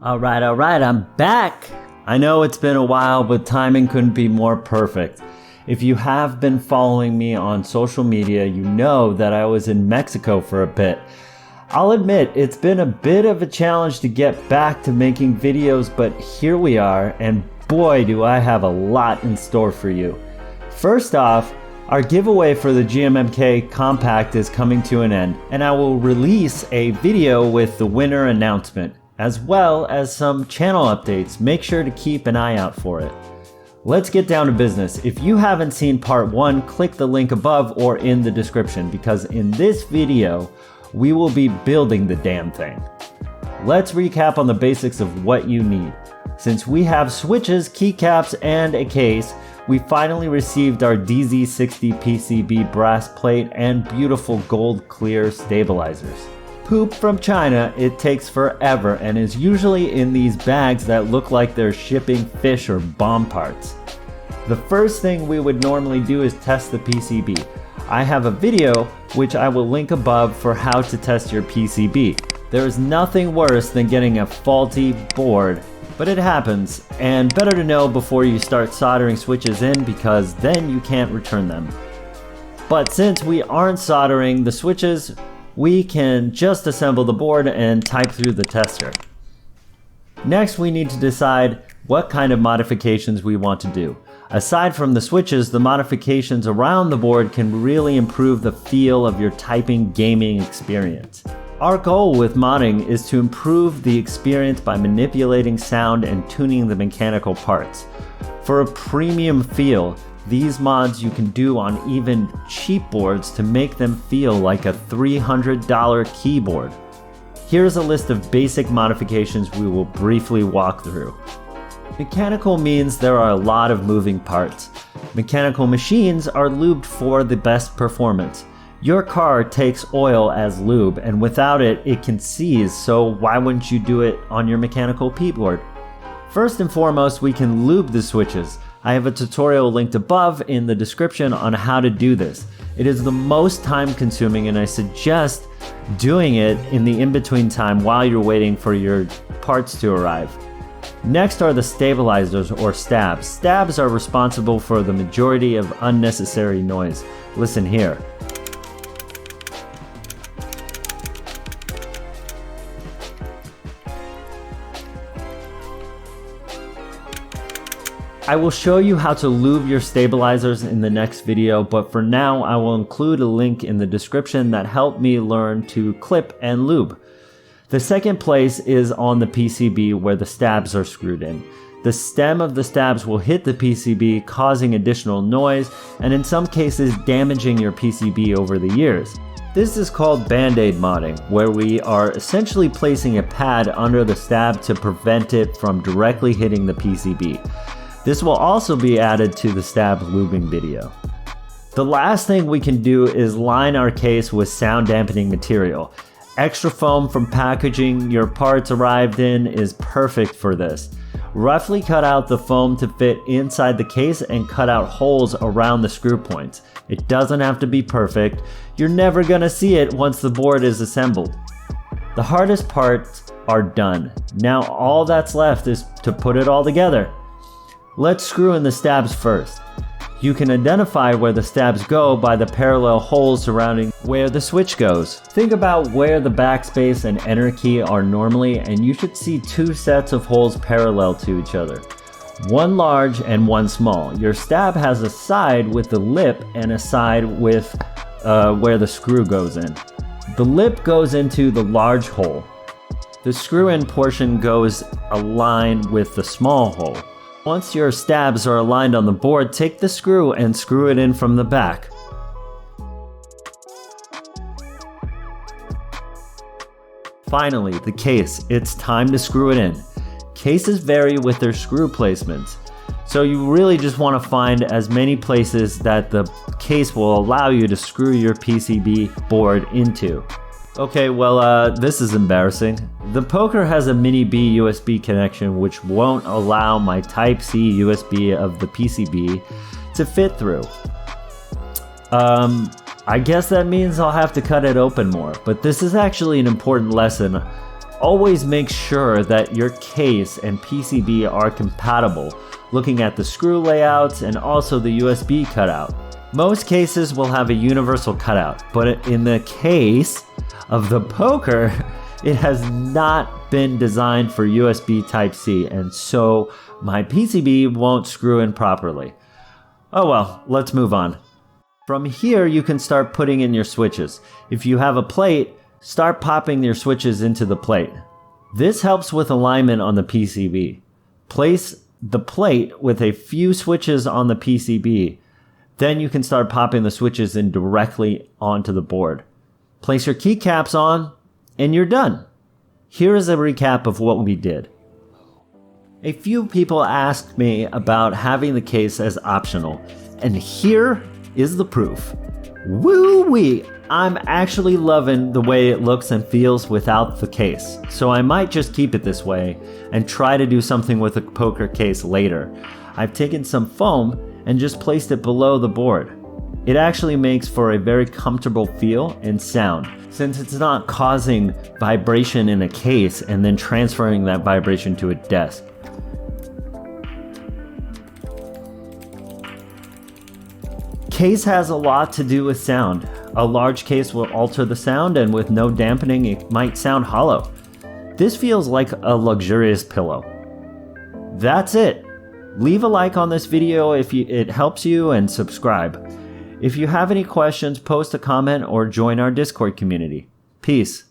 All right, I'm back. I know it's been a while, but timing couldn't be more perfect. If you have been following me on social media, you know that I was in Mexico for a bit. I'll admit, it's been a bit of a challenge to get back to making videos, but here we are, and boy do I have a lot in store for you. First off, our giveaway for the QMK Compact is coming to an end, and I will release a video with the winner announcement, as well as some channel updates. Make sure to keep an eye out for it. Let's get down to business. If you haven't seen part 1, click the link above or in the description, because in this video, we will be building the damn thing. Let's recap on the basics of what you need. Since we have switches, keycaps, and a case, we finally received our DZ60 PCB brass plate and beautiful gold clear stabilizers. Poop from China, it takes forever and is usually in these bags that look like they're shipping fish or bomb parts. The first thing we would normally do is test the PCB. I have a video which I will link above for how to test your PCB. There is nothing worse than getting a faulty board, but it happens, and better to know before you start soldering switches in, because then you can't return them. But since we aren't soldering the switches, we can just assemble the board and type through the tester. Next, we need to decide what kind of modifications we want to do. Aside from the switches, the modifications around the board can really improve the feel of your typing gaming experience. Our goal with modding is to improve the experience by manipulating sound and tuning the mechanical parts. For a premium feel, these mods you can do on even cheap boards to make them feel like a $300 keyboard. Here's a list of basic modifications we will briefly walk through. Mechanical means there are a lot of moving parts. Mechanical machines are lubed for the best performance. Your car takes oil as lube, and without it, it can seize, so why wouldn't you do it on your mechanical keyboard? First and foremost, we can lube the switches. I have a tutorial linked above in the description on how to do this. It is the most time consuming, and I suggest doing it in the in-between time while you're waiting for your parts to arrive. Next are the stabilizers or stabs. Stabs are responsible for the majority of unnecessary noise. Listen here. I will show you how to lube your stabilizers in the next video, but for now I will include a link in the description that helped me learn to clip and lube. The second place is on the PCB where the stabs are screwed in. The stem of the stabs will hit the PCB, causing additional noise and in some cases damaging your PCB over the years. This is called band-aid modding, where we are essentially placing a pad under the stab to prevent it from directly hitting the PCB. This will also be added to the stab lubing video. The last thing we can do is line our case with sound dampening material. Extra foam from packaging your parts arrived in is perfect for this. Roughly cut out the foam to fit inside the case and cut out holes around the screw points. It doesn't have to be perfect. You're never gonna see it once the board is assembled. The hardest parts are done. Now all that's left is to put it all together. Let's screw in the stabs first. You can identify where the stabs go by the parallel holes surrounding where the switch goes. Think about where the backspace and enter key are normally, and you should see 2 sets of holes parallel to each other. One large and one small. Your stab has a side with the lip and a side with where the screw goes in. The lip goes into the large hole. The screw-in portion goes aligned with the small hole. Once your stabs are aligned on the board, take the screw and screw it in from the back. Finally, the case. It's time to screw it in. Cases vary with their screw placements, so you really just want to find as many places that the case will allow you to screw your PCB board into. Okay, well, this is embarrassing. The poker has a mini B USB connection which won't allow my Type-C USB of the PCB to fit through. I guess that means I'll have to cut it open more, but this is actually an important lesson Always make sure that your case and PCB are compatible, looking at the screw layouts and also the USB cutout. Most cases will have a universal cutout, but in the case of the poker, it has not been designed for USB Type-C, and so my PCB won't screw in properly. Oh well, let's move on. From here, you can start putting in your switches. If you have a plate, start popping your switches into the plate. This helps with alignment on the PCB. Place the plate with a few switches on the PCB. Then you can start popping the switches in directly onto the board. Place your keycaps on, and you're done. Here is a recap of what we did. A few people asked me about having the case as optional, and here is the proof. Woo-wee! I'm actually loving the way it looks and feels without the case, so I might just keep it this way and try to do something with a poker case later. I've taken some foam and just placed it below the board. It actually makes for a very comfortable feel and sound, since it's not causing vibration in a case and then transferring that vibration to a desk. Case has a lot to do with sound. A large case will alter the sound, and with no dampening, it might sound hollow. This feels like a luxurious pillow. That's it. Leave a like on this video if it helps you, and subscribe. If you have any questions, post a comment or join our Discord community. Peace.